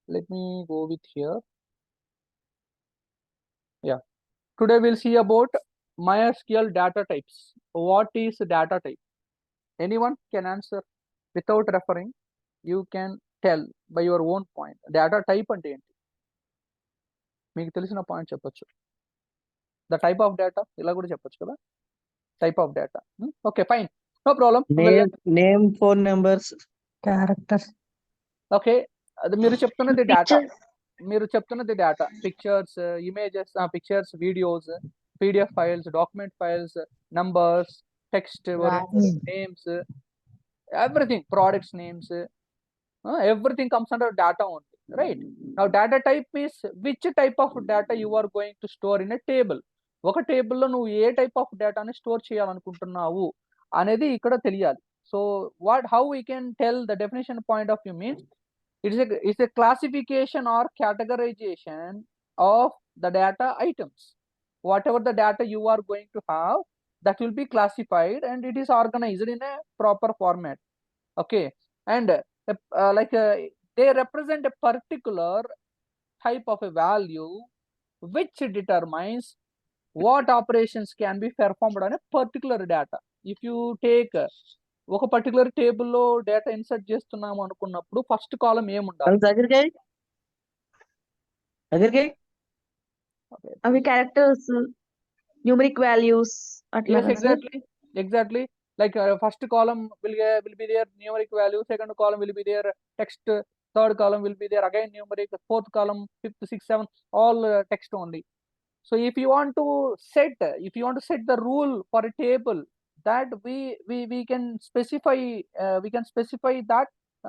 Let me go with here. Yeah. Today we'll see about MySQL data types. What is data type? Anyone can answer without referring. You can tell by your own point. Data type అంటే ఏంటి? మీకు తెలిసిన point చెప్పొచ్చు. The type of data ఇలా కూడా చెప్పొచ్చు కదా? Type of data. Okay, fine. No problem. Name, phone numbers, characters. Okay. అది మీరు చెప్తున్నది డేటా. Pictures. మీరు చెప్తున్నది data. Pictures, images, pictures, videos, PDF files, document files, numbers, text, names, everything, products names, everything comes under data only, right? Now data type is which type of data you are going to store in a table. ఒక టేబుల్లో నువ్వు ఏ type of డేటాని store చేయాలనుకుంటున్నావు అనేది ఇక్కడ తెలియాలి. So how we can tell the definition point of view means it's a classification or categorization of the data items. Whatever the data you are going to have, that will be classified and it is organized in a proper format. Okay, and they represent a particular type of a value which determines what operations can be performed on a particular data. If you take ఒక particular టేబుల్లో data insert చేస్తున్నాము అనుకున్నప్పుడు first కాలం ఏముండాలి? అవి characters, numeric values అట్లా. Yes, exactly. Like first column will be there numeric value, second column will be there text, third column will be there again numeric, fourth column, fifth, sixth, seventh, all text only. So if you want to set the rule for a table, that we can specify that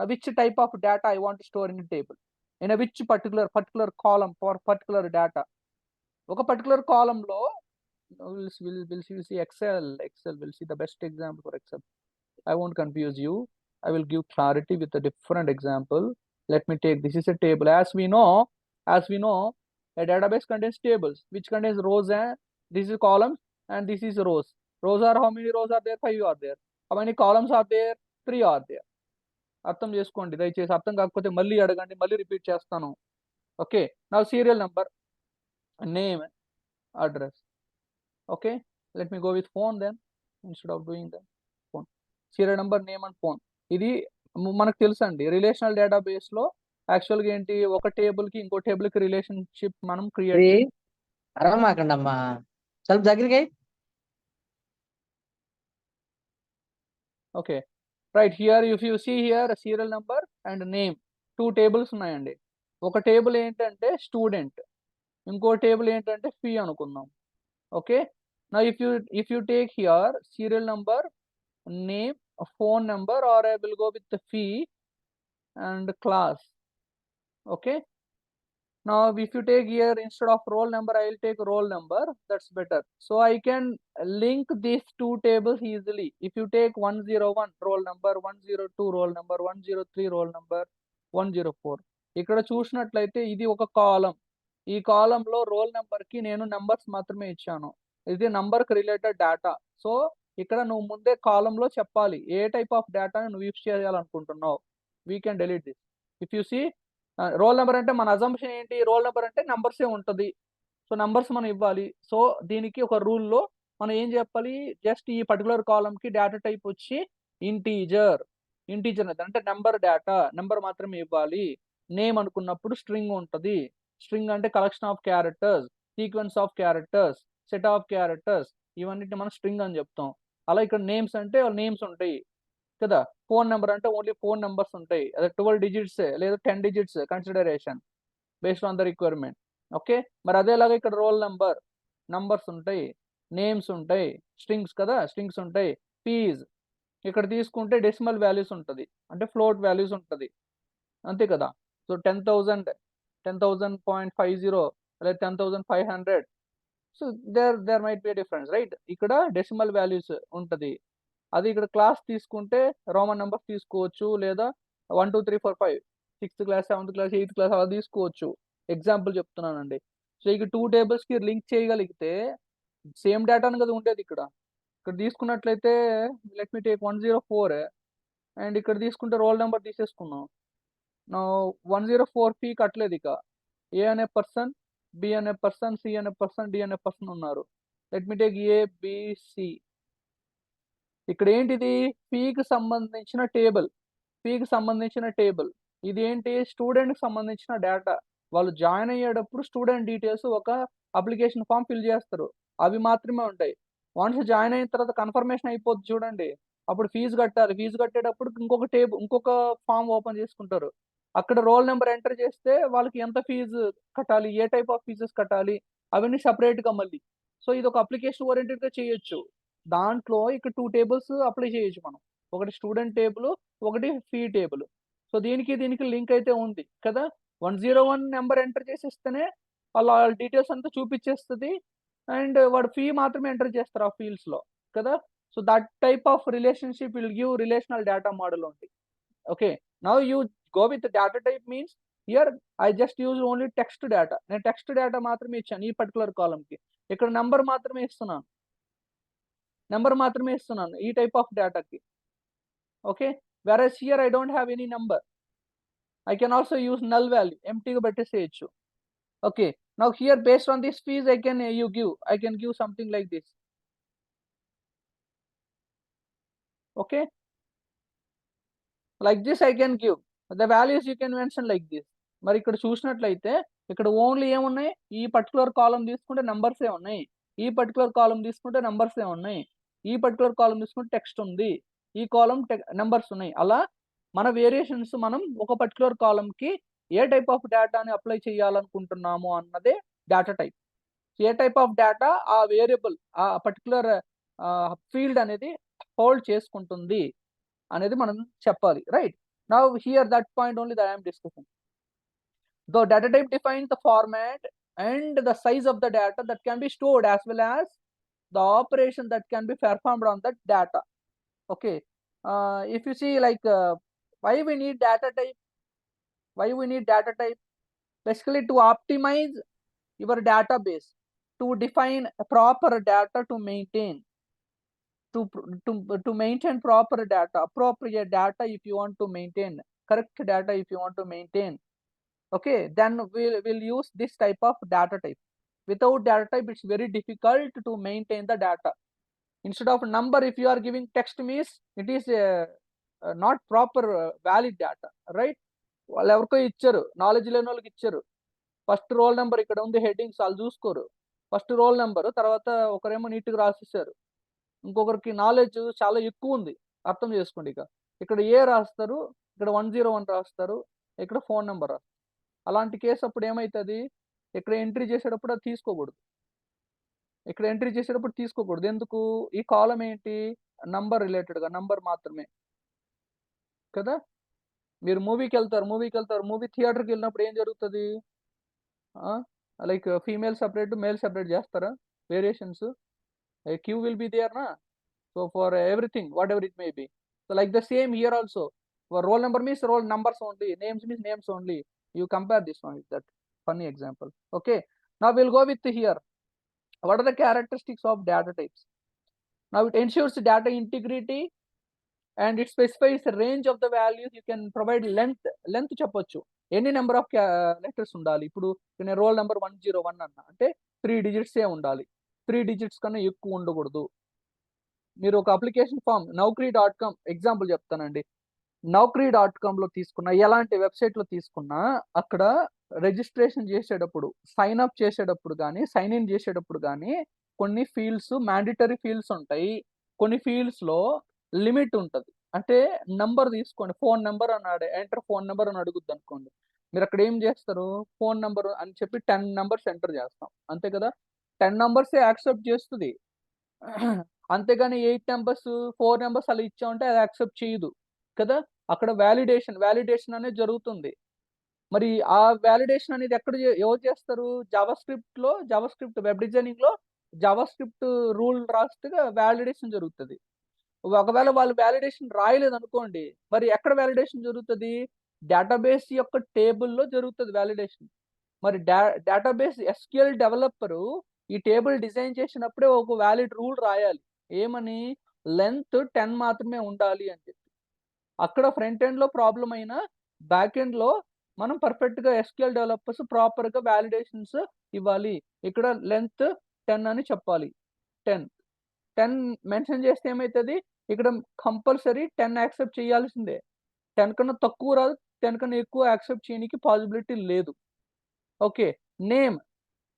which type of data I want to store in a table, in a which particular column for particular data. ఒక particular column లో we'll see Excel will see the best example for Excel. I won't confuse you. I will give clarity with a different example. Let me take, this is a table. As we know, a database contains tables which contains rows, and this is columns and this is rows. Rows are, how many rows are there? 5 are there. How many columns are there? 3 are there. అర్థం చేసుకోండి దయచేసి. అర్థం కాకపోతే మళ్ళీ అడగండి, మళ్ళీ repeat చేస్తాను. Okay, now serial number, name, address. Okay, let me go with phone then instead of doing the phone. Serial number, name and phone. ఇది మనకు తెలుసు అండి, రిలేషనల్ డేటాబేస్ లో యాక్చువల్ గా ఏంటి, ఒక టేబుల్ కి ఇంకో టేబుల్ కి రిలేషన్షిప్ మనం క్రియేట్ అరవమాకండమ్మా, ಸ್ವಲ್ಪ దగ్గరికి. Okay, right. Here if you see here serial number and name, 2 tables ఉన్నాయండి. ఒక టేబుల్ ఏంటంటే స్టూడెంట్, ఇంకో టేబుల్ ఏంటంటే ఫీ అనుకుందాం. Okay, now if you take here serial number, name, phone number, or I will go with the fee and class. Okay, now if you take here instead of roll number, I will take roll number. That's better. So I can link these 2 tables easily. If you take 101 roll number, 102 roll number, 103 roll number, 104, ఇక్కడ చూసినట్లయితే ఇది ఒక కాలం. ఈ కాలంలో roll number కి నేను numbers మాత్రమే ఇచ్చాను. ఇది నంబర్ కి రిలేటెడ్ డేటా. సో ఇక్కడ నువ్వు ముందే కాలంలో చెప్పాలి ఏ టైప్ ఆఫ్ డేటాని నువ్వు యూస్ చేయాలనుకుంటున్నావు. We can delete this. If you see roll number అంటే మన అజంప్షన్ ఏంటి, రోల్ నెంబర్ అంటే నంబర్సే ఉంటుంది. సో నంబర్స్ మనం ఇవ్వాలి. సో దీనికి ఒక రూల్లో మనం ఏం చెప్పాలి, జస్ట్ ఈ పర్టికులర్ కాలంకి డేటా టైప్ వచ్చి ఇంటీజర్ అంటే నెంబర్ డేటా, నెంబర్ మాత్రమే ఇవ్వాలి. నేమ్ అనుకున్నప్పుడు స్ట్రింగ్ ఉంటుంది. స్ట్రింగ్ అంటే collection of characters, sequence of characters, set of characters, ఇవన్నిటిని మనం స్ట్రింగ్ అని చెప్తాం. అలా ఇక్కడ నేమ్స్ అంటే నేమ్స్ ఉంటాయి కదా. ఫోన్ నెంబర్ అంటే ఓన్లీ ఫోన్ నెంబర్స్ ఉంటాయి, అదే 12 డిజిట్స్ లేదా 10 digits consideration based on the requirement. Okay, మరి అదేలాగా ఇక్కడ రోల్ నెంబర్, నంబర్స్ ఉంటాయి, నేమ్స్ ఉంటాయి, స్ట్రింగ్స్ కదా, స్ట్రింగ్స్ ఉంటాయి. ఫీజ్ ఇక్కడ తీసుకుంటే డెసిమల్ వాల్యూస్ ఉంటుంది, అంటే ఫ్లోట్ వాల్యూస్ ఉంటుంది, అంతే కదా. సో 10,000, 10,000.50 లేదా 10,500. So there might be difference, right. ఇక్కడ డెసిమల్ వాల్యూస్ ఉంటుంది. అది ఇక్కడ క్లాస్ తీసుకుంటే రోమన్ నెంబర్స్ తీసుకోవచ్చు, లేదా 1 2 3 4 5 6th class, 7th class, 8th class అలా తీసుకోవచ్చు. ఎగ్జాంపుల్ చెప్తున్నానండి. సో ఇక 2 టేబుల్స్ కి లింక్ చేయగలిగితే సేమ్ డేటాను కదా ఉండేది. ఇక్కడ తీసుకున్నట్లయితే లెట్ మీ టేక్ 104 అండ్ ఇక్కడ తీసుకుంటే రోల్ నెంబర్ తీసేసుకున్నాం. నా 104 ఫీ కట్టలేదు ఇక. ఏ అనే పర్సన్, బి అనే పర్సన్, సి అనే పర్సన్, డి అనే పర్సన్ ఉన్నారు. Let me take A, B, C. ఇక్కడ ఏంటిది? ఫీకి సంబంధించిన టేబుల్. ఫీకి సంబంధించిన టేబుల్. ఇది ఏంటి? స్టూడెంట్కి సంబంధించిన డేటా. వాళ్ళు జాయిన్ అయ్యేటప్పుడు స్టూడెంట్ డీటెయిల్స్ ఒక అప్లికేషన్ ఫామ్ ఫిల్ చేస్తారు. అవి మాత్రమే ఉంటాయి. వన్స్ జాయిన్ అయిన తర్వాత కన్ఫర్మేషన్ అయిపోద్ది చూడండి. అప్పుడు ఫీజు కట్టాలి. ఫీజు కట్టేటప్పుడు ఇంకొక ఫామ్ ఓపెన్ చేసుకుంటారు. అక్కడ రోల్ నెంబర్ ఎంటర్ చేస్తే వాళ్ళకి ఎంత ఫీజు కట్టాలి, ఏ టైప్ ఆఫ్ ఫీజెస్ కట్టాలి, అవన్నీ సెపరేట్గా మళ్ళీ. సో ఇది ఒక అప్లికేషన్ ఓరియంటెడ్గా చేయొచ్చు. దాంట్లో ఇక్కడ 2 టేబుల్స్ అప్లై చేయొచ్చు మనం. ఒకటి స్టూడెంట్ టేబుల్, ఒకటి ఫీ టేబుల్. సో దీనికి లింక్ అయితే ఉంది కదా. 101 నెంబర్ ఎంటర్ చేసేస్తేనే వాళ్ళ డీటెయిల్స్ అంతా చూపించేస్తుంది. అండ్ వాడు ఫీ మాత్రమే ఎంటర్ చేస్తారు ఆ ఫీల్డ్స్లో కదా. So that type of relationship will give relational data model ఉంది. Okay, now you go with data type means here I just use only text data. నేను టెక్స్ట్ డేటా మాత్రమే ఇచ్చాను ఈ పర్టికులర్ కాలంకి. ఇక్కడ నెంబర్ మాత్రమే ఇస్తున్నాను ఈ టైప్ ఆఫ్ డేటాకి. Okay, whereas here I don't have any number. I can also use null value, emptyగా పెట్టేసేయచ్చు. Okay, now here based on this fees I can give something like this. Okay, like this I can give the values. You can mention like this. మరి ఇక్కడ చూసినట్లయితే ఇక్కడ only ఏమున్నాయి? ఈ particular కాలం తీసుకుంటే నంబర్సే ఉన్నాయి, ఈ particular కాలం తీసుకుంటే నంబర్సే ఉన్నాయి, ఈ పర్టికులర్ కాలం తీసుకుంటే టెక్స్ట్ ఉంది, ఈ కాలం నెంబర్స్ ఉన్నాయి. అలా మన వేరియేషన్స్ మనం ఒక పర్టికులర్ కాలంకి ఏ టైప్ ఆఫ్ డేటాని అప్లై చేయాలనుకుంటున్నాము అన్నదే data type. A type of data ఆ వేరియబుల్ ఆ పర్టికులర్ ఫీల్డ్ అనేది హోల్డ్ చేసుకుంటుంది అనేది మనం చెప్పాలి. Right, now here that point only that I am discussing. The data type defines the format and the size of the data that can be stored as well as the operation that can be performed on that data. Okay, if you see like why we need data type? Basically to optimize your database, to define a proper data to maintain, to maintain proper data, appropriate data if you want to maintain, correct data if you want to maintain. Okay, then we'll use this type of data type. Without data type it's very difficult to maintain the data. Instead of number, if you are giving text means it is not proper valid data, right? వాళ్ళు ఎవరికో ఇచ్చారు, knowledge లేని వాళ్ళకి ఇచ్చారు. First roll number ఇక్కడ ఉంది, headings వాళ్ళు చూసుకోరు. ఫస్ట్ రోల్ నెంబర్, తర్వాత ఒకరేమో నీట్గా రాసేసారు, ఇంకొకరికి నాలెడ్జ్ చాలా ఎక్కువ ఉంది. అర్థం చేసుకోండి. ఇక్కడ ఏ రాస్తారు, ఇక్కడ 101 రాస్తారు, ఇక్కడ ఫోన్ నెంబర్ రాస్తారు. అలాంటి కేసు అప్పుడు ఏమవుతుంది? ఇక్కడ ఎంట్రీ చేసేటప్పుడు అది తీసుకోకూడదు. ఎందుకు? ఈ కాలం ఏంటి? నంబర్ రిలేటెడ్గా, నంబర్ మాత్రమే కదా. మీరు మూవీ థియేటర్కి వెళ్ళినప్పుడు ఏం జరుగుతుంది? Like female separate, male separate చేస్తారా? Variations, queue will be there నా. So for everything whatever it may be. So like the same here also. Roll number means roll numbers only, names means names only. You compare this one with that funny example. Okay, now we'll go with here. What are the characteristics of data types? Now it ensures data integrity and it specifies the range of the values. You can provide length చెప్పొచ్చు, ఎన్ని number of letters ఉండాలి. ఇప్పుడు నేను roll number 101 అన్న అంటే 3 digits ఉండాలి, 3 digits కన్నా ఎక్కువ ఉండకూడదు. మీరు ఒక అప్లికేషన్ ఫామ్ naukri.com ఎగ్జాంపుల్ చెప్తానండి. naukri.comలో తీసుకున్నా, ఎలాంటి వెబ్సైట్లో తీసుకున్నా, అక్కడ రిజిస్ట్రేషన్ చేసేటప్పుడు, సైన్ అప్ చేసేటప్పుడు కానీ, సైన్ ఇన్ చేసేటప్పుడు కానీ కొన్ని ఫీల్డ్స్ మ్యాండేటరీ ఫీల్డ్స్ ఉంటాయి, కొన్ని ఫీల్డ్స్లో లిమిట్ ఉంటుంది. అంటే నంబర్ తీసుకోండి, ఫోన్ నెంబర్ అన్నాడు, ఎంటర్ ఫోన్ నెంబర్ అని అడుగుద్ది అనుకోండి. మీరు అక్కడ ఏం చేస్తారు? ఫోన్ నెంబర్ అని చెప్పి 10 numbers ఎంటర్ చేస్తాం, అంతే కదా. 10 numbers యాక్సెప్ట్ చేస్తుంది, అంతేగాని 8 numbers 4 numbers అలా ఇచ్చామంటే అది యాక్సెప్ట్ చేయదు కదా. అక్కడ వ్యాలిడేషన్ అనేది జరుగుతుంది. మరి ఆ వ్యాలిడేషన్ అనేది ఎవరు చేస్తారు? జావా స్క్రిప్ట్ వెబ్ డిజైనింగ్లో జావా స్క్రిప్ట్ రూల్ రాస్తే వ్యాలిడేషన్ జరుగుతుంది. ఒకవేళ వాళ్ళు వ్యాలిడేషన్ రాయలేదు అనుకోండి, మరి ఎక్కడ వ్యాలిడేషన్ జరుగుతుంది? డేటాబేస్ యొక్క టేబుల్లో జరుగుతుంది వ్యాలిడేషన్. మరి డేటాబేస్ SQL డెవలపరు ఈ టేబుల్ డిజైన్ చేసినప్పుడే ఒక వ్యాలిడ్ రూల్ రాయాలి. ఏమని? లెంత్ 10 మాత్రమే ఉండాలి అని చెప్పి. అక్కడ ఫ్రంట్ ఎండ్లో ప్రాబ్లం అయినా బ్యాక్ ఎండ్లో మనం పర్ఫెక్ట్గా ఎస్క్యూఎల్ డెవలపర్స్ ప్రాపర్గా వ్యాలిడేషన్స్ ఇవ్వాలి. ఇక్కడ లెంత్ 10 అని చెప్పాలి. 10 మెన్షన్ చేస్తే ఏమవుతుంది, ఇక్కడ కంపల్సరీ 10 యాక్సెప్ట్ చేయాల్సిందే. 10 కన్నా తక్కువ రాదు, 10 కన్నా ఎక్కువ యాక్సెప్ట్ చేయడానికి పాసిబిలిటీ లేదు. ఓకే. నేమ్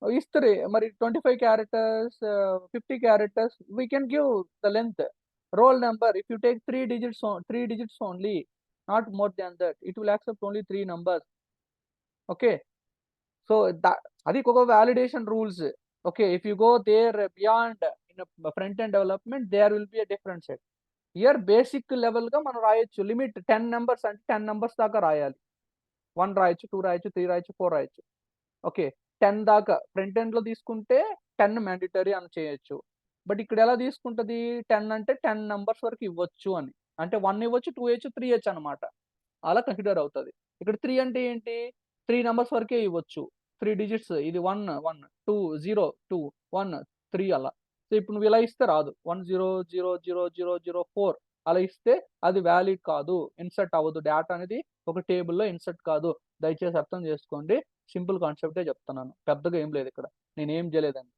ఇస్తారు మరి 25 characters, 50 characters we can give the length. Roll number if you take 3 digits only, not more than that, it will accept only 3 numbers. Okay. So అది ఒక validation rules. Okay, if you go there beyond in a front end development, there will be a different set. Here basic level గా మనం రాయొచ్చు. Limit 10 numbers అంటే 10 numbers దాకా రాయాలి. 1 రాయొచ్చు, 2 రాయొచ్చు, 3 రాయొచ్చు, 4 రాయొచ్చు. ఓకే. 10 దాకా ఫ్రంట్ ఎండ్‌లో తీసుకుంటే 10 మ్యాండేటరీ అని చేయొచ్చు. బట్ ఇక్కడ ఎలా తీసుకుంటది, 10 అంటే 10 నంబర్స్ వరకు ఇవ్వచ్చు అని. అంటే 1 ఇవ్వచ్చు, 2 ఇయొచ్చు, 3 ఇయొచ్చు అన్నమాట. అలా కన్సిడర్ అవుతది. ఇక్కడ 3 అంటే ఏంటి? 3 నంబర్స్ వరకే ఇవ్వచ్చు. 3 డిజిట్స్ ఇది 1, 1, 2, 0, 2, 1, 3 అలా. సో ఇప్పుడు నువ్వు ఇలా ఇస్తే రాదు. 1, 0, 0, 0, 0, 0, 4 అలా ఇస్తే అది వాలిడ్ కాదు. ఇన్సర్ట్ అవ్వదు. డేటా అనేది ఒక టేబుల్‌లో ఇన్సర్ట్ కాదు. దయచేసి అర్థం చేసుకోండి. సింపుల్ కాన్సెప్టే చెప్తున్నాను. పెద్దగా ఏం లేదు ఇక్కడ. నేనేం చేయలేదండి.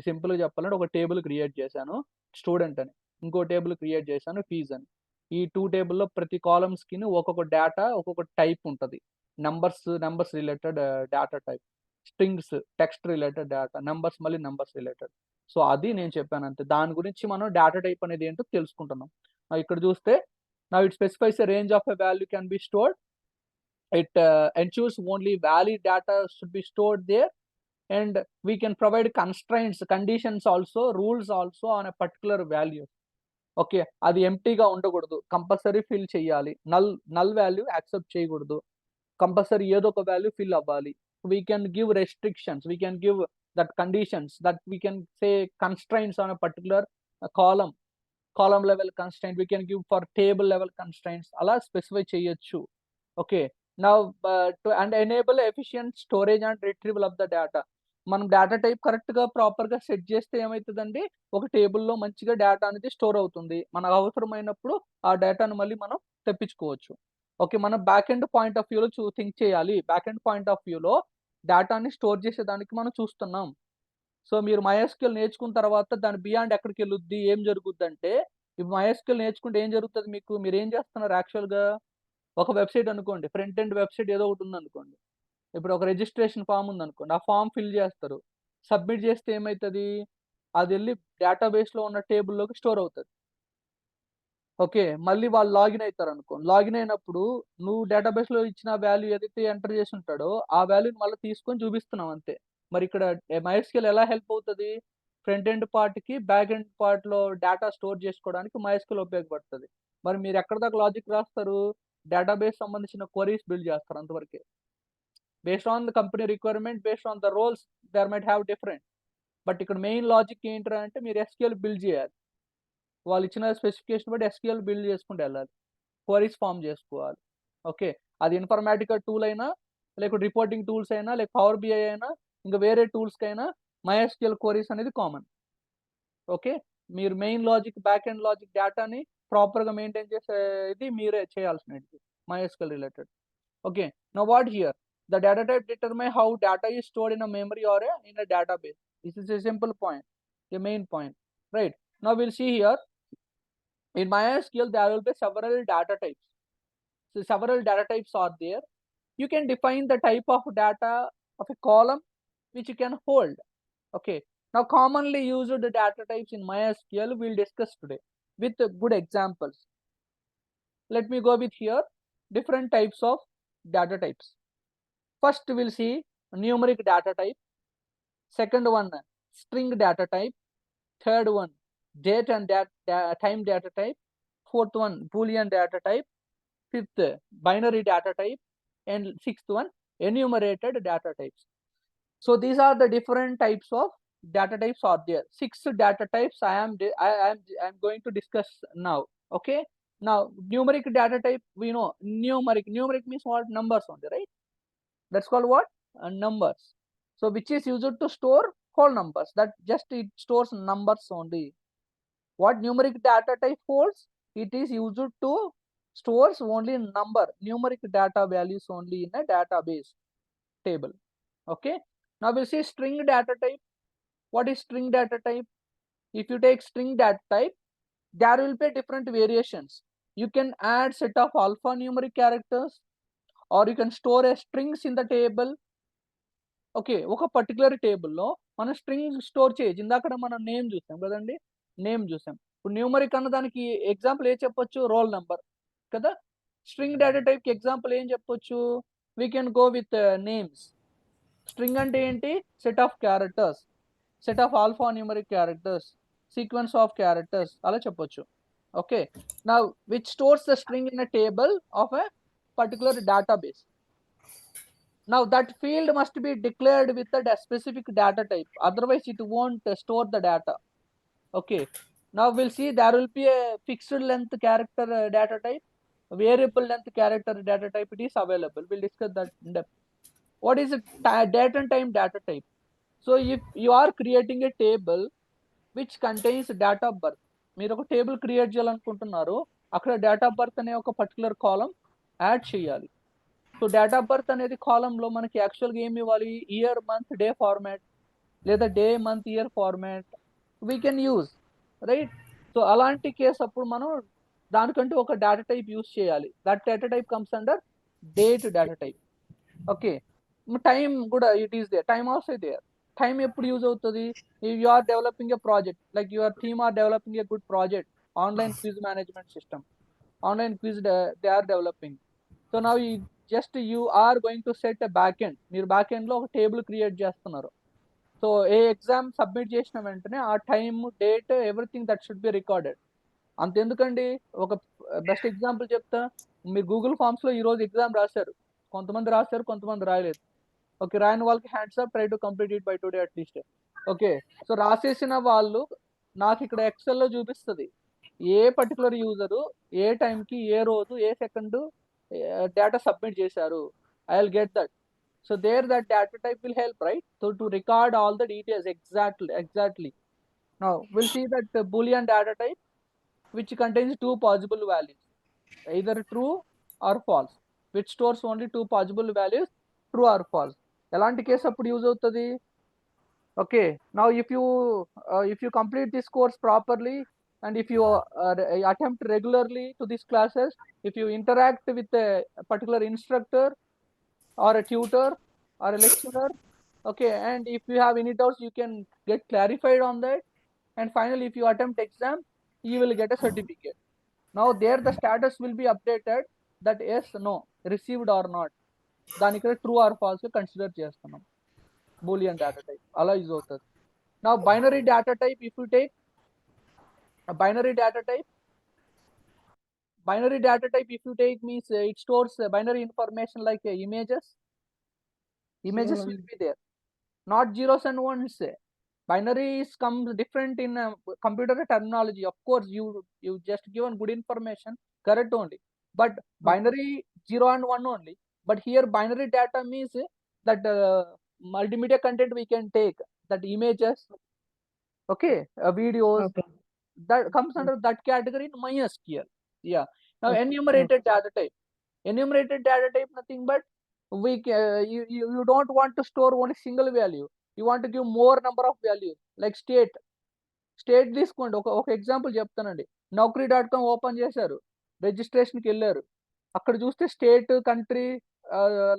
సింపుల్‌గా చెప్పాలంటే ఒక టేబుల్ క్రియేట్ చేశాను స్టూడెంట్ అని. ఇంకో టేబుల్ క్రియేట్ చేశాను ఫీజ్ అని. ఈ 2 టేబుల్‌లో ప్రతి కాలమ్స్‌కిని ఒక్కొక్క డేటా, ఒక్కొక్క టైప్ ఉంటది. Numbers related data type. Strings, text related data. Numbers మళ్ళీ నంబర్స్ రిలేటెడ్. సో అది నేను చెప్పాను అంతే. దాని గురించి మనం డేటా టైప్ అనేది ఏంటో తెలుసుకుంటున్నాం. ఇక్కడ చూస్తే now it specifies a range of a value can be stored. It ensures only valid data should be stored there, and we can provide constraints, conditions also, rules also on a particular value. Okay. అది ఎంప్టీగా ఉండకూడదు. Compulsory fill చేయాలి. Null value accept చేయకూడదు. Compulsory ఏదో ఒక value fill అవ్వాలి. We can give restrictions, we can give that conditions, that we can say constraints on a particular column level constraint, we can give for table level constraints అలా specify చేయొచ్చు. Okay. Now to and enable efficient storage and retrieval of the data. మనం data type కరెక్ట్‌గా ప్రాపర్‌గా set చేస్తే ఏమైతదండి, ఒక టేబుల్‌లో మంచిగా data అనేది స్టోర్ అవుతుంది. మనకు అవసరమైనప్పుడు ఆ డేటాను మళ్ళీ మనం తెప్పించుకోవచ్చు. ఓకే. మనం బ్యాక్ ఎండ్ పాయింట్ ఆఫ్ వ్యూలో థింక్ చేయాలి. బ్యాక్ ఎండ్ పాయింట్ ఆఫ్ వ్యూలో డేటాని స్టోర్ చేసేదానికి మనం చూస్తున్నాం. సో మీరు MySQL నేర్చుకున్న తర్వాత దాని బియాండ్ ఎక్కడికెళ్ళుద్ది, ఏం జరుగుద్దంటే, ఇప్పుడు MySQL నేర్చుకుంటే ఏం జరుగుతది మీకు? మీరేం చేస్తున్నారు యాక్చువల్‌గా? ఒక వెబ్‌సైట్ అనుకోండి. ఫ్రంట్ ఎండ్ వెబ్‌సైట్ ఏదో ఒకటి ఉందనుకోండి. ఇప్పుడు ఒక రిజిస్ట్రేషన్ ఫార్మ్ ఉందనుకోండి. ఆ ఫార్మ్ ఫిల్ చేస్తారు. సబ్మిట్ చేస్తే ఏమైతది? అదెళ్లి డేటాబేస్‌లో ఉన్న టేబుల్‌లోకి స్టోర్ అవుతది. ఓకే. మళ్ళీ వాళ్ళు లాగిన్ అయితారనుకో. లాగిన్ అయినప్పుడు నువ్వు డేటాబేస్‌లో ఇచ్చిన వాల్యూ ఏదైతే ఎంటర్ చేసి ఉంటాడో, ఆ వాల్యూని మళ్ళీ తీసుకొని చూపిస్తున్నావు అంతే. మరి ఇక్కడ MySQL ఎలా హెల్ప్ అవుతది? ఫ్రంట్ ఎండ్ పార్ట్‌కి, బ్యాక్ ఎండ్ పార్ట్‌లో డేటా స్టోర్ చేసుకోవడానికి MySQL ఉపయోగపడుతది. మరి మీరు ఎక్కడి దాకా లాజిక్ రాస్తారు? డేటాబేస్ సంబంధించిన క్వెరీస్ బిల్డ్ చేస్తారు అంతవరకే. Based on the company requirement, based on the roles there might have different. But ఇక్కడ మెయిన్ లాజిక్ ఏంట్రా అంటే మీరు SQL బిల్డ్ చేయాలి. వాళ్ళు ఇచ్చిన స్పెసిఫికేషన్ బట్టి SQL బిల్డ్ చేసుకుంటూ వెళ్ళాలి. క్వెరీస్ ఫార్మ్ చేసుకోవాలి. ఓకే. అది ఇన్ఫర్మాటికా టూల్ అయినా, లేకపోతే రిపోర్టింగ్ టూల్స్ అయినా, లేక పవర్ BI అయినా, ఇంకా వేరే టూల్స్‌కైనా MySQL క్వెరీస్ అనేది కామన్. ఓకే. మీరు main logic, back end logic డేటాని ప్రాపర్‌గా మెయింటైన్ చేసే ఇది మీరే చేయాల్సినది MySQL related. Okay. Now what here? The data type determine how data is stored in a memory or in a database. This is a simple point, the main point, right? Now we'll see here. In MySQL, there will be several data types. So several data types are there. You can define the type of data of a column which you can hold. Okay. Now commonly used data types in MySQL we'll discuss today with good examples. Let me go with here different types of data types. First we'll see numeric data type. Second one string data type. Third one date and time data type. Fourth one boolean data type. Fifth binary data type. And sixth one enumerated data types. So these are the different types of data types are there. 6 data types I am going to discuss now. Okay. Now numeric data type, we know numeric means what? Numbers only, right? That's called what? Numbers. So which is used to store whole numbers, that just it stores numbers only. What numeric data type holds? It is used to stores only number, numeric data values only in a database table. Okay, now we'll see string data type. What is string data type? If you take string data type, there will be different variations. You can add set of alphanumeric characters, or you can store a strings in the table. Okay, ఒక particular టేబుల్లో మనం string store చేయొచ్చు. ఇందాక మనం name చూసాం కదండి, name చూసాం. ఇప్పుడు న్యూమరిక్ అన్న దానికి ఎగ్జాంపుల్ ఏం చెప్పొచ్చు? రోల్ నెంబర్ కదా. స్ట్రింగ్ డేటా టైప్కి ఎగ్జాంపుల్ ఏం చెప్పొచ్చు? We can go with names. String అంటే ఏంటి? Set of characters, set of alpha numeric characters, sequence of characters అలా చెప్పొచ్చు. ఓకే, నా which stores the string in a table of a particular database. Now that field must be declared with a specific data type, otherwise it won't store the data. Okay, now we'll see there will be a fixed length character data type, variable length character data type. It is available. We'll discuss that in depth. What is a date and time data type? So if you are creating a table which contains date of birth, మీరు ఒక table create చేయాలనుకుంటున్నారు, అక్కడ date of birth అనే ఒక particular column add చేయాలి. So date of birth అనేది కాలంలో మనకి యాక్చువల్గా ఏమి ఇవ్వాలి? ఇయర్, మంత్, డే ఫార్మాట్, లేదా day, month, year format we can use, right? So అలాంటి కేసు అప్పుడు మనం దానికంటూ ఒక డేటా టైప్ యూజ్ చేయాలి. That data type comes under date data type. Okay, time కూడా it is there, time also there. Time ఎప్పుడు use అవుతుంది? You are developing a project, like your team are developing a good project, online quiz management system, online quiz they are developing. So నా just you are going to set a back end, మీరు back ఎండ్లో ఒక table create చేస్తున్నారు. So ఏ exam submit చేసిన వెంటనే ఆ time, date, everything that should be recorded. అంతెందుకండి, ఒక బెస్ట్ ఎగ్జాంపుల్ చెప్తా. మీరు గూగుల్ ఫామ్స్లో ఈరోజు ఎగ్జామ్ రాశారు, కొంతమంది రాశారు, కొంతమంది రాయలేదు. ఓకే, రాయని వాళ్ళకి hands up, try to complete it by today at least. Okay, so రాసేసిన వాళ్ళు నాకు ఇక్కడ ఎక్సెల్లో చూపిస్తుంది ఏ పర్టికులర్ యూజరు ఏ టైంకి, ఏ రోజు, ఏ సెకండ్ డేటా సబ్మిట్ చేశారు. I will get that. So there that data type will help, right? So to record all the details exactly. Now we'll see that Boolean data type which contains two possible values, either true or false, which stores only two possible values, true or false. ఎలాంటి case అప్పుడు use అవుతుంది? Okay, now if you complete this course properly, and if you attempt regularly to these classes, if you interact with a particular instructor or a tutor or a lecturer, okay, and if you have any doubts you can get clarified on that, and finally if you attempt exam you will get a certificate. Now there the status will be updated that yes, no, received or not, దాని ఇక్కడ true or falls consider చేస్తున్నాం. Boolean data type అలా use అవుతుంది. Now binary data type, if you take a binary data type if you take means it stores binary information like images will be there, not zeros and ones. Binaries comes different in computer terminology. Of course you just given good information, correct only, but binary 0 and 1 only. But here binary data means that multimedia content we can take, that images, okay, videos, Okay. that comes under that category in MySQL. Yeah. Now enumerated data type, nothing but you don't want to store only single value, you want to give more number of values, like state తీసుకోండి. ఒక example చెప్తానండి. Naukri.com open చేశారు, రిజిస్ట్రేషన్కి వెళ్ళారు, అక్కడ చూస్తే state, country,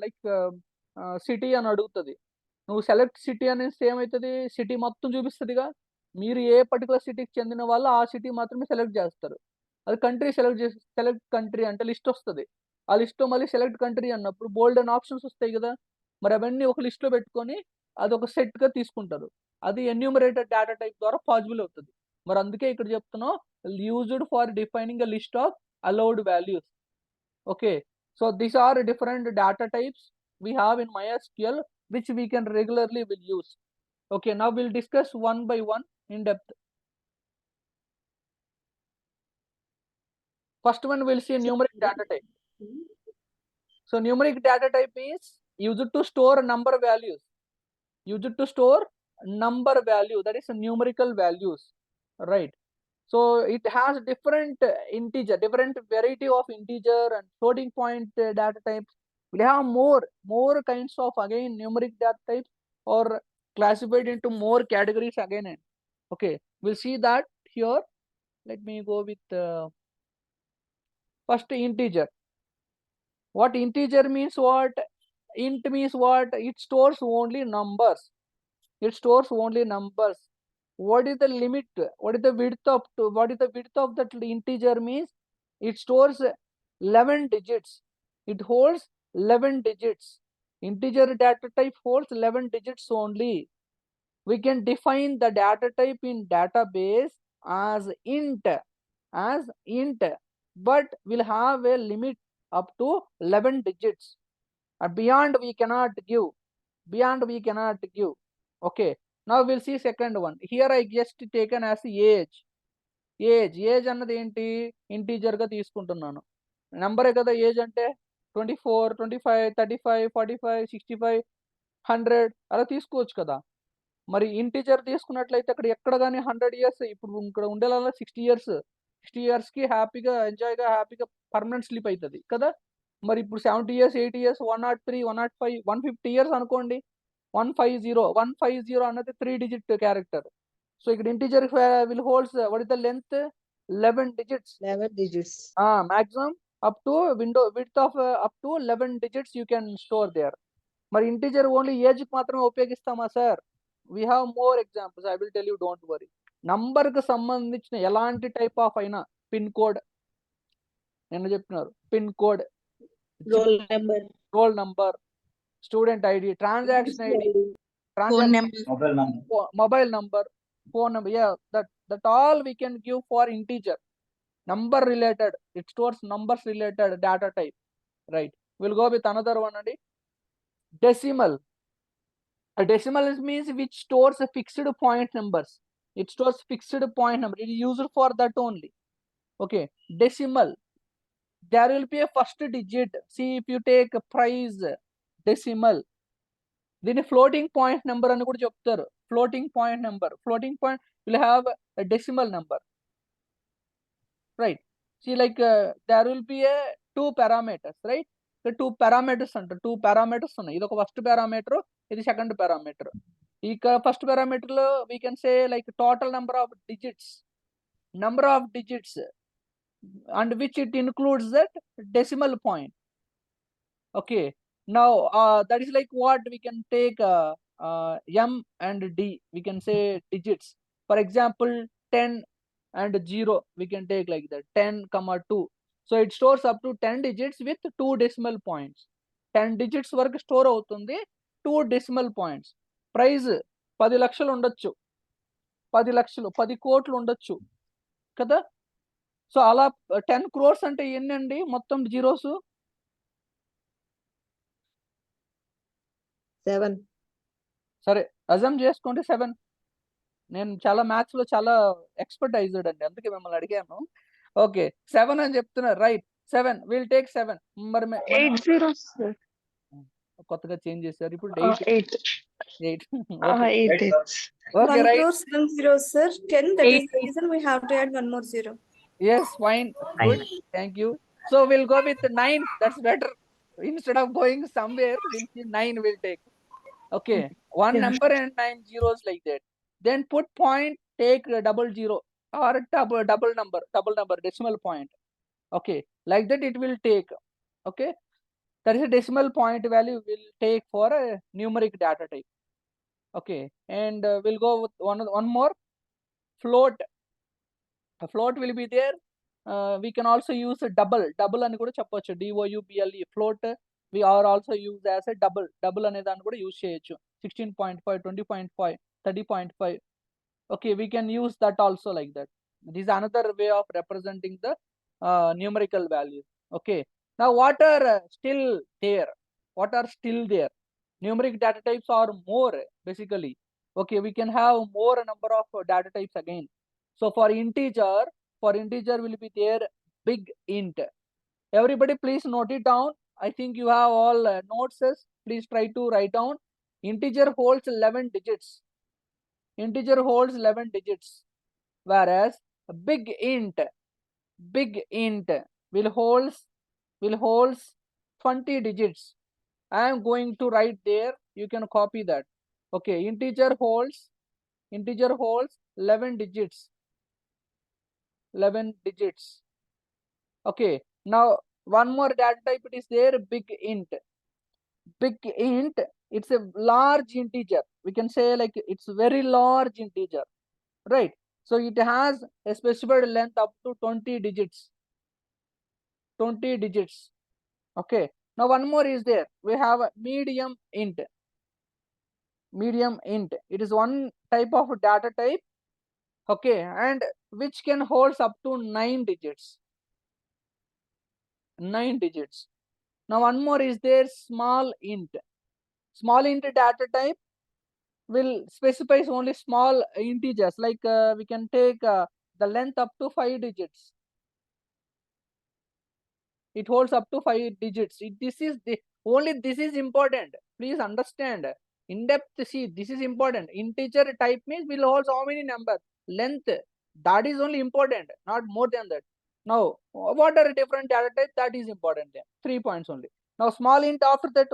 like city అని అడుగుతుంది. నువ్వు సెలెక్ట్ సిటీ అనేసి ఏమవుతుంది? సిటీ మొత్తం చూపిస్తుందిగా. మీరు ఏ పర్టికులర్ సిటీకి చెందిన వాళ్ళు ఆ సిటీ మాత్రమే సెలెక్ట్ చేస్తారు. అది కంట్రీ సెలెక్ట్ కంట్రీ అంటే లిస్ట్ వస్తుంది. ఆ లిస్ట్లో మళ్ళీ సెలెక్ట్ కంట్రీ అన్నప్పుడు బోల్డ్ అండ్ ఆప్షన్స్ వస్తాయి కదా. మరి అవన్నీ ఒక లిస్ట్లో పెట్టుకొని అది ఒక సెట్గా తీసుకుంటారు. అది ఎన్యూమరేటెడ్ డేటా టైప్ ద్వారా పాసిబుల్ అవుతుంది. మరి అందుకే ఇక్కడ చెప్తున్నాం, used for defining a list of allowed values. Okay, so these are different data types we have in MySQL which we can regularly will use. Okay, now we'll discuss one by one in depth. First one we'll see numeric data type. So numeric data type is used to store number values, that is numerical values, right? So it has different integer, different variety of integer and floating point data types. We have more kinds of again numeric data types, or classified into more categories again. Okay, we'll see that here. Let me go with first integer. What integer means? What int means? What it stores only numbers. It stores only numbers. What is the limit? What is the width of that integer means? It stores 11 digits. It holds 11 digits. Integer data type holds 11 digits only. We can define the data type in database as int, but we'll have a limit up to 11 digits. And beyond we cannot give. Okay. Now we'll see second one. Here I just taken as age. Age అన్నది ఏంటి, integer గా తీసుకుంటున్నాను. నంబరే కదా age అంటే 24, 25, 35, 45, 65, 100 అలా తీసుకోవచ్చు కదా. మరి ఇంటీజర్ తీసుకున్నట్లయితే అక్కడ ఎక్కడ కానీ 100 years, ఇప్పుడు ఇక్కడ ఉండేలా 60 years, 60 years కి హ్యాపీగా ఎంజాయ్గా హ్యాపీగా పర్మనెంట్ స్లీప్ అవుతుంది కదా. మరి ఇప్పుడు 70 years, 80 years, 103, 105, 150 years అనుకోండి. 150 అన్నది 3 digit క్యారెక్టర్. సో ఇక్కడ integer will holds what is the length, 11 digits. 11 digits. Maximum up to width of up to 11 digits you can store there. మరి ఇంటీజర్ ఓన్లీ ఏజ్ కి మాత్రమే ఉపయోగిస్తామా sir? We have more examples. I will tell you, don't worry. Number కి సంబంధించిన ఎలాంటి type of అయినా, pin code నిన్న చెప్తున్నారు, pin code, roll number, student ID, transaction ID, mobile number, phone number, yeah, that all we can give for integer, number related. It stores numbers related data type, right? We'll go with another one. And decimal. A decimal means which stores a fixed point numbers. It stores fixed point number. It is used for that only. Okay, decimal. There will be a first digit. See, if you take a price decimal, then a floating point number అని కూడా చెప్తారు. Floating point number. Floating point will have a decimal number, right? See, like there will be a 2 parameters, right? The 2 parameters under 2 parameters ఉన్నాయి. ఇది ఒక first parameter, ఇది second parameter. ఇక first parameter లో we can say like total number of digits, and which it includes that decimal point. Okay, now that is like what we can take m and d, we can say digits. For example, 10 and 0 we can take like that, 10, 2. So it stores up to 10 digits with 2 decimal points. 10 digits వరకు store అవుతుంది, 2 decimal points. Praise 10 లక్షలు ఉండొచ్చు, 10 కోట్లు ఉండొచ్చు కదా. So అలా 10 crores అంటే ఎన్నండి మొత్తం జీరోస్? 7. సరే, అజమ్ చేసుకోండి 7. నేను చాలా మ్యాథ్స్ లో చాలా ఎక్స్పర్టైజ్డ్ అండి, అందుకే మిమ్మల్ని అడిగాను. ఓకే, 7 అని చెప్తున్నారు, రైట్? 7 will take 7. మరి 8 zeros, sir. కొత్తగా చేంజ్ చేశారు ఇప్పుడు 8. 8. 8. 8. Okay, 1 right. crore 7 zeros, sir. 10. That is the 8. reason we have to add one more zero. Yes, fine, good, thank you. So we'll go with 9. That's better. Instead of going somewhere, we'll see 9 will take. Okay, one Yeah. number and 9 zeros like that. Then put point, take a double zero or double number, decimal point. Okay, like that it will take. Okay, that is a decimal point value will take for a numeric data type. Okay, and we'll go with one more, float. A float will be there. We can also use a double అని కూడా చెప్పొచ్చు, double. Float we are also used as a double అనే దాన్ని కూడా use చేయొచ్చు. 16.5, 20.5, 30.5. Okay, we can use that also like that. This is another way of representing the numerical values. Okay, now what are still there? Numeric data types are more basically. Okay, we can have more number of data types again. So for integer will be there big int. Everybody please note it down. I think you have all notes. Please try to write down. Integer holds 11 digits. Whereas big int will holds 20 digits. I am going to write there, you can copy that. Okay, integer holds 11 digits. Okay, now one more data type it is there, big int. It's a large integer, we can say like it's very large integer, right? So it has a specified length up to 20 digits. Okay, now one more is there, we have a medium int. It is one type of data type, okay, and which can holds up to 9 digits. Now one more is there, small int data type will specifies only small integers, like we can take the length up to 5 digits. It holds up to 5 digits. This is important, please understand in depth. See, this is important. Integer type means will hold how many numbers, length, that is only important, not more than that. Now what are different data types, that is important there. 3 points only. Now small int, after that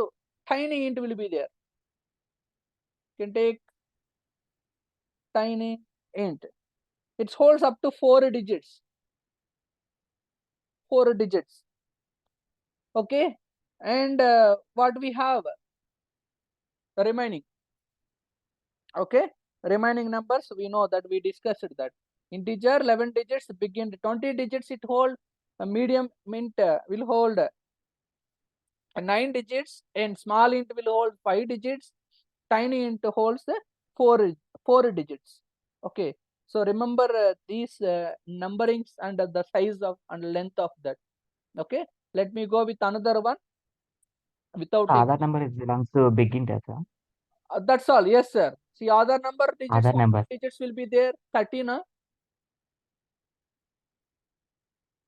tiny int will be there. You can take tiny int, it holds up to 4 digits. Okay, and what we have the remaining, okay, remaining numbers we know that we discussed that. Integer 11 digits, big int 20 digits, it hold a medium int will hold 9 digits, and small int will hold 5 digits, tiny int holds 4 digits. Okay, so remember these numberings and the size of and length of that. Okay, let me go with another one without Other number is belongs to big int, sir. that's all. Yes, sir. See, other number digits, Other number. digits will be there. 13.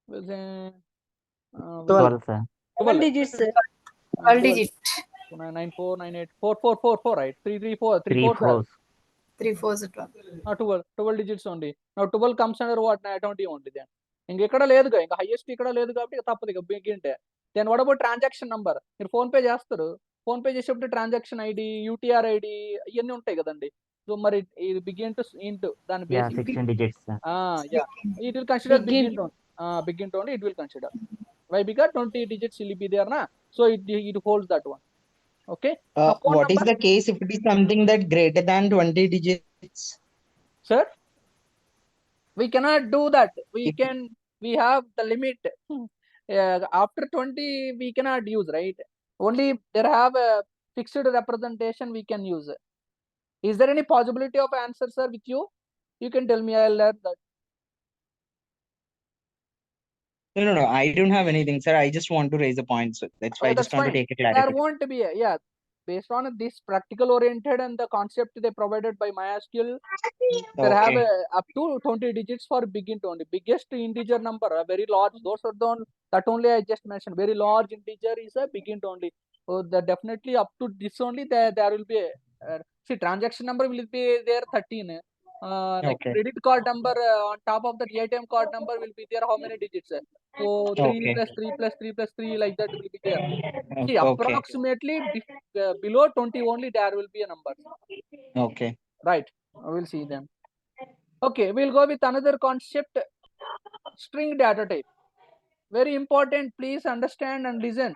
Will say, 12, sir. 12 digits, sir. 12 digit. 994 98 4 right? 334 3 4 4s. 3 4s 12. 12 digits only. Now 12 comes under what? 20 only then. ఇంకెక్కడ లేదుగా, ఇంకా highest ఇక్కడ లేదు కాబట్టి ఇక తప్పదు, ఇక big ఇంటే. Then what about transaction number? మీరు ఫోన్ పే చేస్తారు, ఫోన్ పే చేసేప్పుడు ట్రాన్సాక్షన్ ఐడి, యూటీఆర్ ఐడి ఇవన్నీ ఉంటాయి కదండి. సో మరి ఇది బిగ్ ఇంటూ దాని Yeah, basic 16 digits, sir. yeah, it will consider Big big int. int only. Big int only it will consider. Why? Because 20 digits will be there na, so it holds that one. Okay, now phone What is number, the case if it is something that greater than 20 digits? sir? We cannot do that. If- We have the limit. After 20 we cannot use, right? Only there have a fixed representation we can use. Is there any possibility of answer, sir, with you? You can tell me, I'll learn that. No. I don't have anything, sir. I just want to raise a point. So that's why I That's just want to fine. take a There clarity. won't be yeah, based on this practical oriented and the concept they provided by MySQL, there have Okay. up to 20 digits for big int only. Biggest integer number, a very large, those are the that only I just mentioned. Very large integer is a big int only. So the definitely up to this only there will be a see, transaction number will be there 13. Like Okay. credit card number on top of that ATM card number will be there how many digits? So 3 Okay. plus 3 plus 3 plus 3 like that will be there. See, Okay. approximately below 20 only there will be a number. Okay. Right, we'll see them. Okay, we'll go with another concept, string data type. Very important, please understand and listen.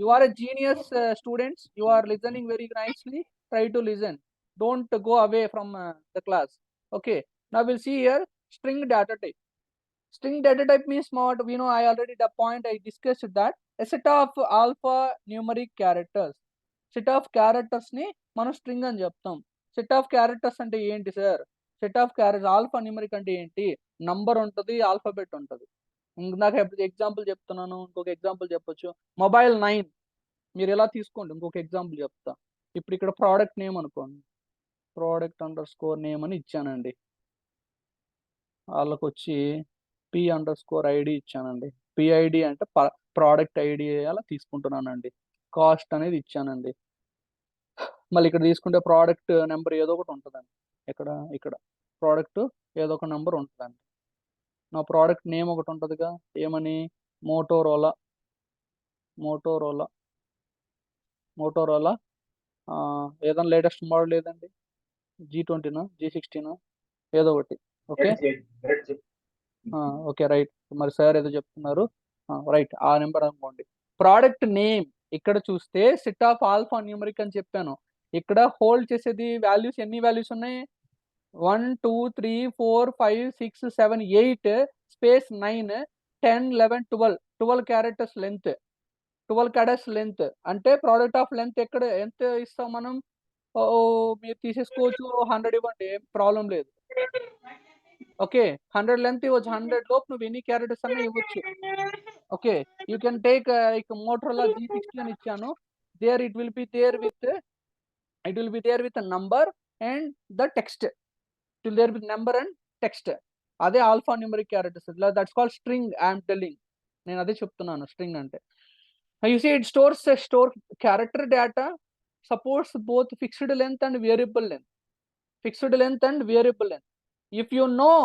You are a genius students, you are listening very nicely, try to listen, don't go away from the class. Okay, now we'll see here string data type. String data type means what? We know, I already the point I discussed that a set of alphanumeric characters. Set of characters ni మనం string అని చెప్తాం. Set of characters అంటే ఏంటి sir? Set of characters alphanumeric అంటే ఏంటి? Number ఉంటుంది, alphabet ఉంటుంది. నాకు ఎగ్జాంపుల్ చెప్తున్నాను, ఇంకొక ఎగ్జాంపుల్ చెప్పొచ్చు. మొబైల్ 9 మీరు ఎలా తీసుకోండి, ఇంకొక ఎగ్జాంపుల్ చెప్తా. ఇప్పుడు ఇక్కడ ప్రోడక్ట్ నేమ్ అనుకోండి, ప్రోడక్ట్ అండర్ స్కోర్ నేమ్ అని ఇచ్చానండి. వాళ్ళకి వచ్చి p_id ఇచ్చానండి. PID అంటే ప్రోడక్ట్ ఐడి అలా తీసుకుంటున్నానండి. కాస్ట్ అనేది ఇచ్చానండి. మళ్ళీ ఇక్కడ తీసుకుంటే ప్రోడక్ట్ నెంబర్ ఏదో ఒకటి ఉంటుందండి. ఇక్కడ ప్రోడక్ట్ ఏదో ఒక నెంబర్ ఉంటుందండి. నా ప్రోడక్ట్ నేమ్ ఒకటి ఉంటుందిగా, ఏమని, మోటోరోలా ఏదైనా లేటెస్ట్ మోడల్ ఏదండి, G20నా G60నా ఏదో ఒకటి. Okay okay right. మరి సార్ ఏదో చెప్తున్నారు, రైట్, ఆ నెంబర్ అనుకోండి. ప్రోడక్ట్ నేమ్ ఇక్కడ చూస్తే సెట్ ఆఫ్ ఆల్ఫా న్యూమరిక్ అని చెప్పాను. ఇక్కడ హోల్డ్ చేసేది వాల్యూస్, ఎన్ని వాల్యూస్ ఉన్నాయి, 1 2 3 4 5 6 7 8 space 9 10 11 12 characters length, 12 characters length అంటే ప్రోడక్ట్ ఆఫ్ లెంత్ ఎక్కడ ఎంత ఇస్తాం మనం, మీరు తీసేసుకోవచ్చు 100 ఇవ్వండి, ఏం ప్రాబ్లం లేదు. ఓకే 100 లెంత్ ఇవ్వచ్చు, 100 లోపు నువ్వు ఎన్ని క్యారెక్టర్స్ అన్నా ఇవ్వచ్చు. Okay you can take Motorola G60 అని ఇచ్చాను, there it will be there with number and the text, it will there with number and text. అదే alphanumeric characters, that's called string. I'm telling, నేను అదే చెప్తున్నాను string అంటే. You see it store character data, supports both fixed length and variable length. If you know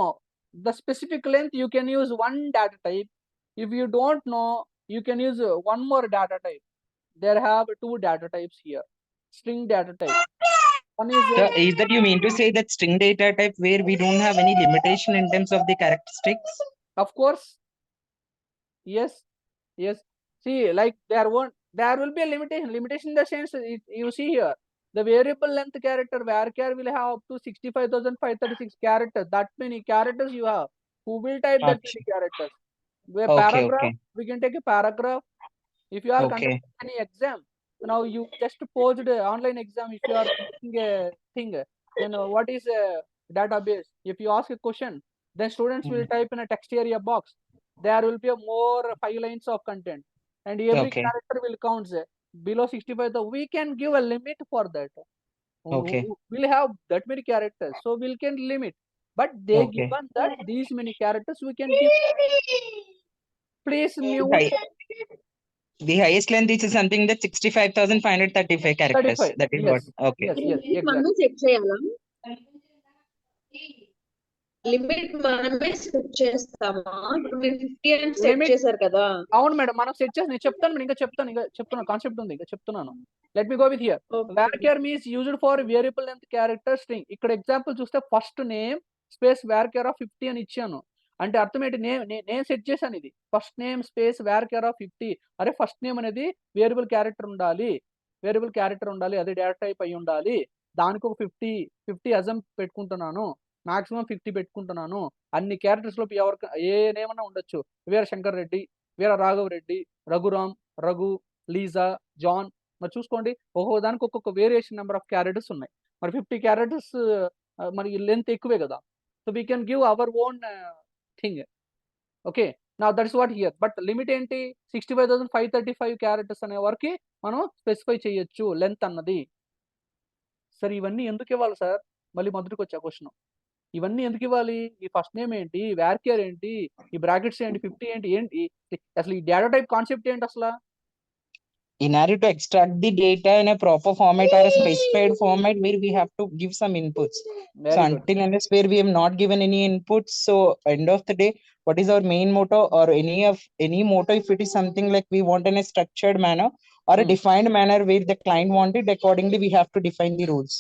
the specific length, you can use one data type. If you don't know, you can use one more data type. There have two data types here, string data type. One is So is that you mean to say that string data type where we don't have any limitation in terms of the characteristics? of course, yes. See, like there will be a limitation in the sense, you see here, the variable length character varchar will have up to 65,536 characters. That many characters you have, who will type that many characters? Where paragraph, we can take a paragraph. If you are conducting any exam, now you just posed online exam, if you are making a thing, then what is a database? If you ask a question, then students will type in a text area box. There will be a more 5 lines of content, and every character will count below 65. We can give a limit for that. We'll have that many characters, so we can limit, but they given that these many characters we can give. Please mute. The highest length is something that 65,535 characters. 35. That is Yes. what. Okay. Yes, exactly. మనమే set చేయాలా, limit మనమే set చేస్తామా? ఇప్పుడు మీరు 50 అని set Limit- చేశారు కదా. అవును మేడం, మనం సెట్ చేసి నేను చెప్తాను మేడం, ఇంకా చెప్తున్నాను కాన్సెప్ట్ ఉంది, ఇంకా చెప్తున్నాను. Let me go with here. varchar means used for variable length character string. ఇక్కడ ఎగ్జాంపుల్ చూస్తే first name space varchar of 50 అని ఇచ్చాను, అంటే అర్థం ఏంటి, నేను సెట్ చేశాను ఇది, first name space varchar of 50. అరే ఫస్ట్ నేమ్ అనేది వేరియబుల్ క్యారెక్టర్ ఉండాలి, అది డేటా టైప్ అయి ఉండాలి, దానికి ఒక 50 అజం పెట్టుకుంటున్నాను, మాక్సిమం 50 పెట్టుకుంటున్నాను. అన్ని క్యారెక్టర్స్ లో ఎవరికి ఏ నేమ్ అన్నా ఉండొచ్చు, వీర శంకర్ రెడ్డి, వీర రాఘవ్ రెడ్డి, రఘురామ్, రఘు, లీజా, జాన్. మరి చూసుకోండి, ఒక్కొక్క దానికి ఒక్కొక్క వేరియేషన్ నెంబర్ ఆఫ్ క్యారెక్టర్స్ ఉన్నాయి. మరి 50 క్యారెక్టర్స్ మరి లెంత్ ఎక్కువే కదా, so we can give our own thing. Okay నా that's what here. But limit ఏంటి, 65,535 క్యారెక్టర్స్ అనే వరకు మనం స్పెసిఫై చేయొచ్చు లెంత్ అన్నది. సరే ఇవన్నీ ఎందుకు ఇవ్వాలి సార్, మళ్ళీ మొదటికి వచ్చా క్వశ్చన్, ఇవన్నీ ఎందుకు ఇవ్వాలి, ఈ ఫస్ట్ నేమ్ ఏంటి, varchar ఏంటి, ఈ బ్రాకెట్స్ ఏంటి, 50 ఏంటి, అసలు ఈ డేటా టైప్ కాన్సెప్ట్ ఏంటి అసలు? In order to extract the data in a proper format or a specified format where we have to give some inputs. So until unless where we have not given any inputs, so end of the day, what is our main motto or any motto, if it is something like we want in a structured manner or a defined manner where the client wanted, accordingly we have to define the rules.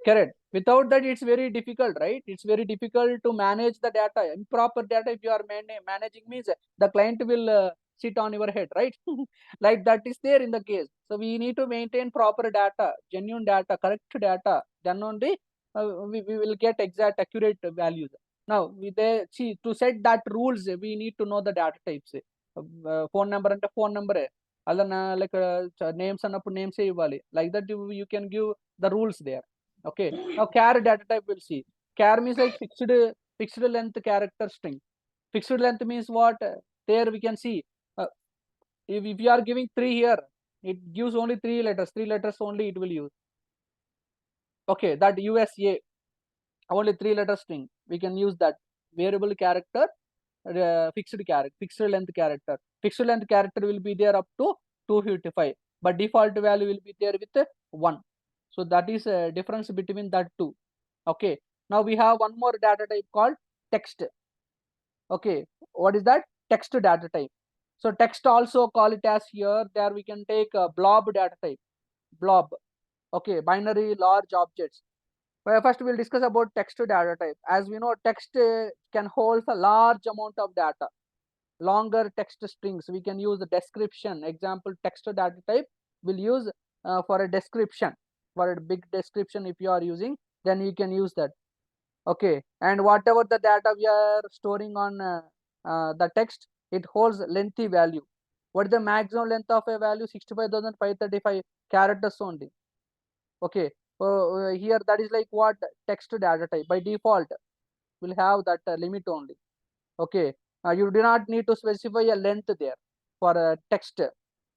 Correct. Without that, it's very difficult, right? It's very difficult to manage the data. Improper data, if you are managing, means the client will sit on your head, right? Like that is there in the case. So we need to maintain proper data, genuine data, correct data. Then only we will get exact, accurate values. Now, to set that rules, we need to know the data types. Phone number and phone number. Like names and names like that you can give the rules there. Okay, now char data type we'll see. Char means like fixed length character string. Fixed length means what? There we can see if you are giving 3 here, it gives only 3 letters only it will use. Okay, that USA only 3 letter string, we can use that variable character, fixed length character. Fixed length character will be there up to 255, but default value will be there with 1. So that is a difference between that two. Okay, now we have one more data type called text. Okay, what is that? Text data type. So text also call it as here. There we can take a blob data type. Blob. Okay, binary large objects. Well, first we'll discuss about text data type. As we know, text can hold a large amount of data. Longer text strings, we can use the description. Example, text data type will use for a description, for a big description. If you are using, then you can use that. Okay, and whatever the data we are storing on the text, it holds lengthy value. What is the maximum length of a value? 65,535 characters only. Okay, so here that is like what? Text data type by default will have that limit only. Okay, you do not need to specify a length there for text.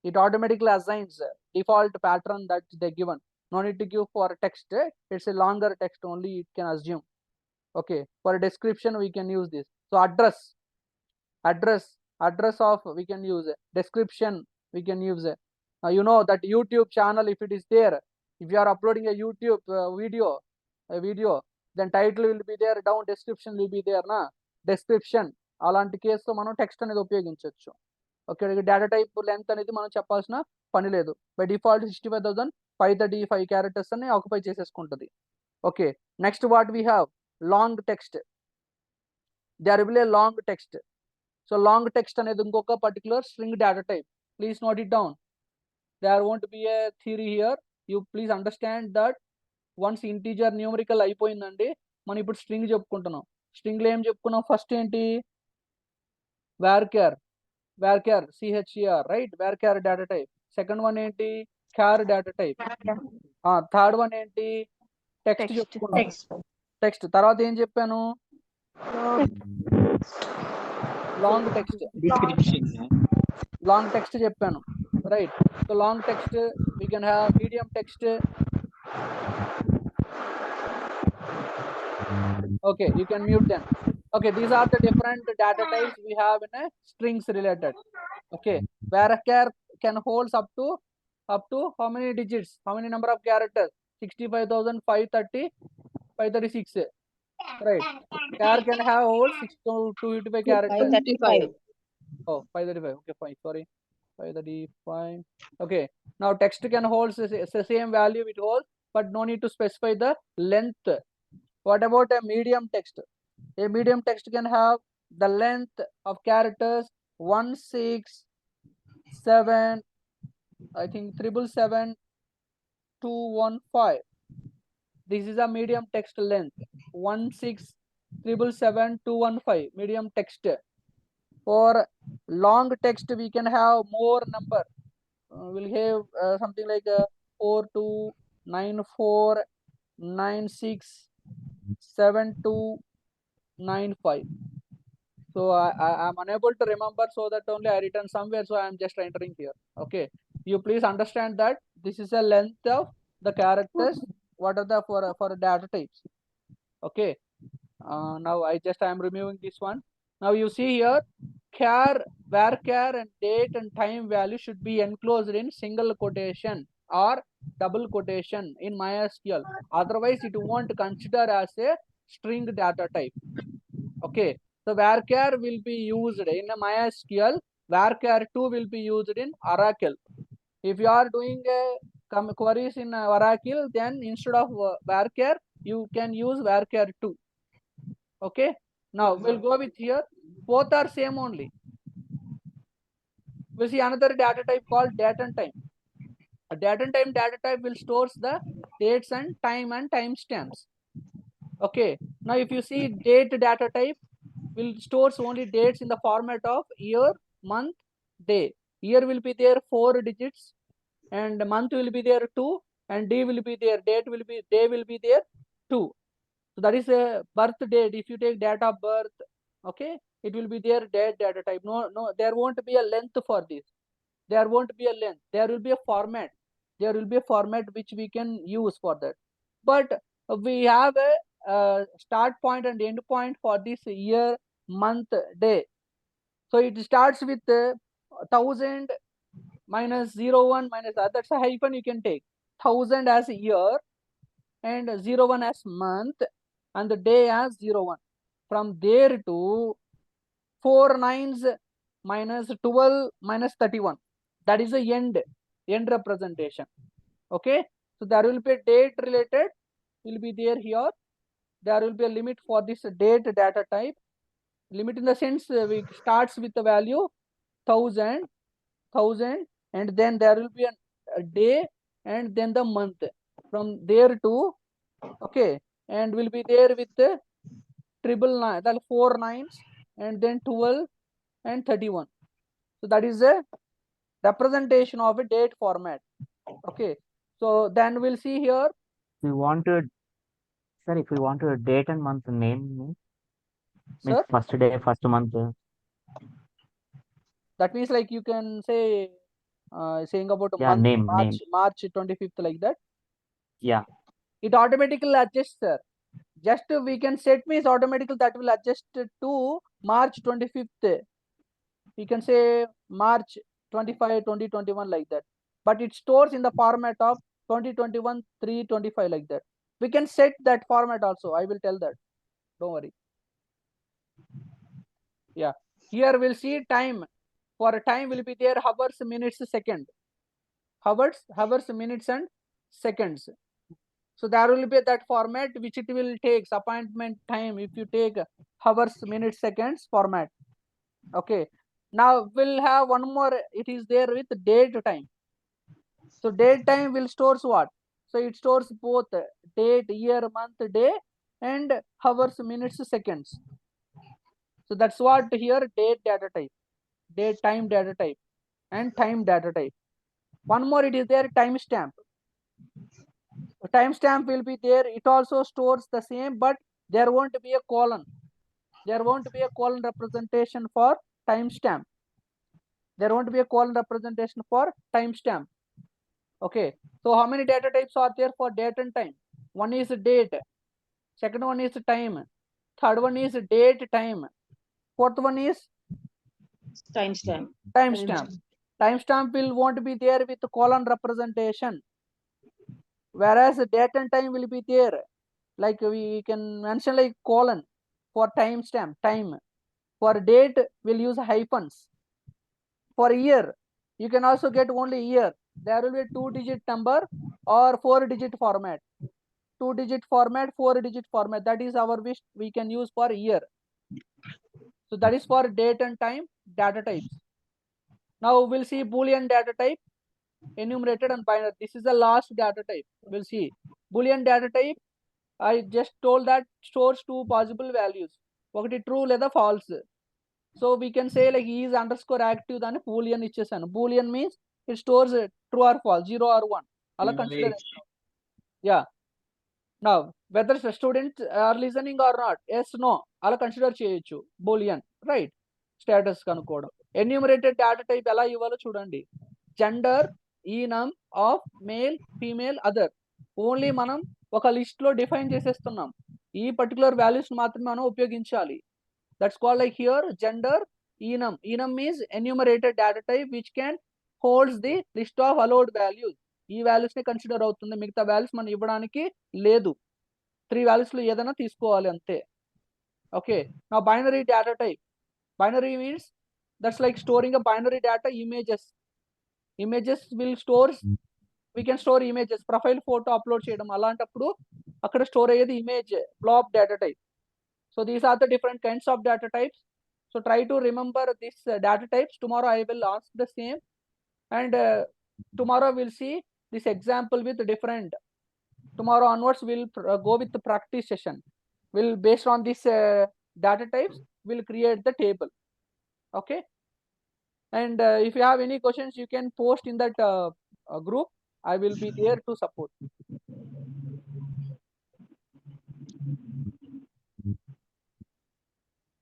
It automatically assigns default pattern that they given. No need to give for text. It's a longer text only, it can assume. Okay, for a description we can use this. So address of we can use description, we can use you know that YouTube channel, if it is there, if you are uploading a YouTube video, then title will be there, down description will be there na. Description అలాంటి కేసులో మనం text అనేది ఉపయోగించవచ్చు. Okay, data type length అనేది మనం చెప్పాల్సిన పని లేదు. బై డిఫాల్ట్ 65,535 క్యారెక్టర్స్ అని ఆక్యుపై చేసేసుకుంటుంది. Okay, next what we have long text. There will a long text. So long text అనేది ఇంకొక particular string data type. Please note it down. There won't be a theory here. You please understand that once integer numerical అయిపోయిందండి, మనం ఇప్పుడు string చెప్పుకుంటున్నాం. స్ట్రింగ్లో ఏం చెప్పుకున్నాం? First ఏంటి? varchar CHER, right? varchar data type. Second one ఏంటి? char data type. Third one ఏంటి? Text చెప్పుకున్నాం. టెక్స్ట్ తర్వాత ఏం చెప్పాను? Long text. లాంగ్ టెక్స్ట్ చెప్పాను, right? So long text we can have medium text. Okay, you can mute them. Okay, these are the different data types we have in a strings related. Okay, varchar can hold up to how many digits? How many number of characters? 65,536. Right. Char can have hold 255 characters. 535. Oh, 535. Okay, fine. Sorry, 535. Okay. Now text can hold the same value it holds, but no need to specify the length. What about a medium text? A medium text can have the length of characters 167, I think 777,215. This is a medium text length 16777,215 medium text. For long text we can have more number. We'll have something like 4294967295. So I'm unable to remember, so that only I written somewhere, so I'm just entering here. Okay, you please understand that this is a length of the characters. What are the for data types? Okay, now I am removing this one. Now you see here, char, varchar and date and time value should be enclosed in single quotation or double quotation in MySQL. Otherwise it won't consider as a string data type. Okay, so varchar will be used in MySQL. Varchar 2 will be used in Oracle. If you are doing queries in Oracle, then instead of varchar you can use varchar 2. Okay, now we'll go with here. Both are same only. We'll see another data type called date and time. A date and time data type will stores the dates and timestamps. Okay, now if you see date data type will stores only dates in the format of year, month, day. Year will be there 4 digits, and month will be there 2, and day will be there, day will be there 2. So that is a birth date. If you take date of birth, okay, it will be there date data type. No, there won't be a length for this. There won't be a length. There will be a format. There will be a format which we can use for that. But we have a start point and end point for this year, month, day. So it starts with 1000 minus 01 minus that's a hyphen you can take. 1000 as year and 01 as month and the day as 01. From there to 4 9s minus 12 minus 31. That is the end representation. Okay, so there will be a date related will be there here. There will be a limit for this date data type. Limit in the sense we starts with the value 1000, and then there will be a day and then the month from there to, okay, and will be there with the 999, that 4 9s and then 12 and 31. So that is a representation of a date format. Okay, so then we'll see here. We want to, sir, if we want to date and month name, means Sir, first day, first month. that means like you can say saying about a Yeah, month, name. March 25th, like that. Yeah. It automatically adjusts, sir. Just we can set means automatically that will adjust to March 25th. We can say March 25, 2021, like that. But it stores in the format of 2021, 325, like that. We can set that format also. I will tell that. Don't worry. Yeah. Here we'll see time. For a time will be there hours, minutes, second. Hours, minutes, and seconds. So there will be that format which it will take appointment time. If you take hours, minutes, seconds format. Okay. Now we'll have one more. It is there with date time. So date time will stores what? So it stores both date, year, month, day, and hours, minutes, seconds. So that's what here date data type, date time data type, and time data type. One more, it is there timestamp. Timestamp will be there. It also stores the same, but there won't be a colon. There won't be a colon representation for timestamp. There won't be a colon representation for timestamp. Okay. So how many data types are there for date and time? One is date. Second one is time. Third one is date time. Fourth one is Timestamp. timestamp. Timestamp will won't be there with colon representation, whereas date and time will be there. Like we can mention like colon for timestamp, time. For date, we'll use hyphens. For year, you can also get only year. There will be a 2-digit number or 4-digit format. 2-digit format, 4-digit format. That is our wish we can use for year. So that is for date and time data types. Now we'll see Boolean data type, enumerated and binary. This is the last data type. We'll see Boolean data type. I just told that stores two possible values. ఒకటి true లేదా false. So we can say like is underscore active దాన్ని boolean ఇచ్చేసాను. Boolean means it stores true or false, 0 or 1. అలా consider. Yeah. Now whether students are listening or not, yes, no, అలా consider చేయొచ్చు. Boolean, right? Status కనుక్కోవడం. Enumerated data type ఎలా ఇవ్వాలో చూడండి. Gender, ఈనమ్ of, male, female, other. Only మనం ఒక list లో డిఫైన్ చేసేస్తున్నాం. ఈ పర్టికులర్ వాల్యూస్ మాత్రమే మనం ఉపయోగించాలి. That's called like here gender, ఈనమ్. ఈనమ్ means enumerated data type which can holds the list of allowed values. ఈ వాల్యూస్ ని కన్సిడర్ అవుతుంది. మిగతా వాల్యూస్ మనం ఇవ్వడానికి లేదు. 3 వాల్యూస్ లో ఏదైనా తీసుకోవాలి అంతే. ఓకే. నా binary data type. Binary means that's like storing a binary data images. Images will stores, we can store images. Profile photo upload చేయడం అలాంటప్పుడు అక్కడ స్టోర్ అయ్యేది image blob data type. So these are the different kinds of data types. So try to remember these data types. Tomorrow I will ask the same, and tomorrow we'll see this example with different. Tomorrow onwards we'll go with the practice session. We'll based on this data types we'll create the table. Okay. And if you have any questions you can post in that group. I will be there to support.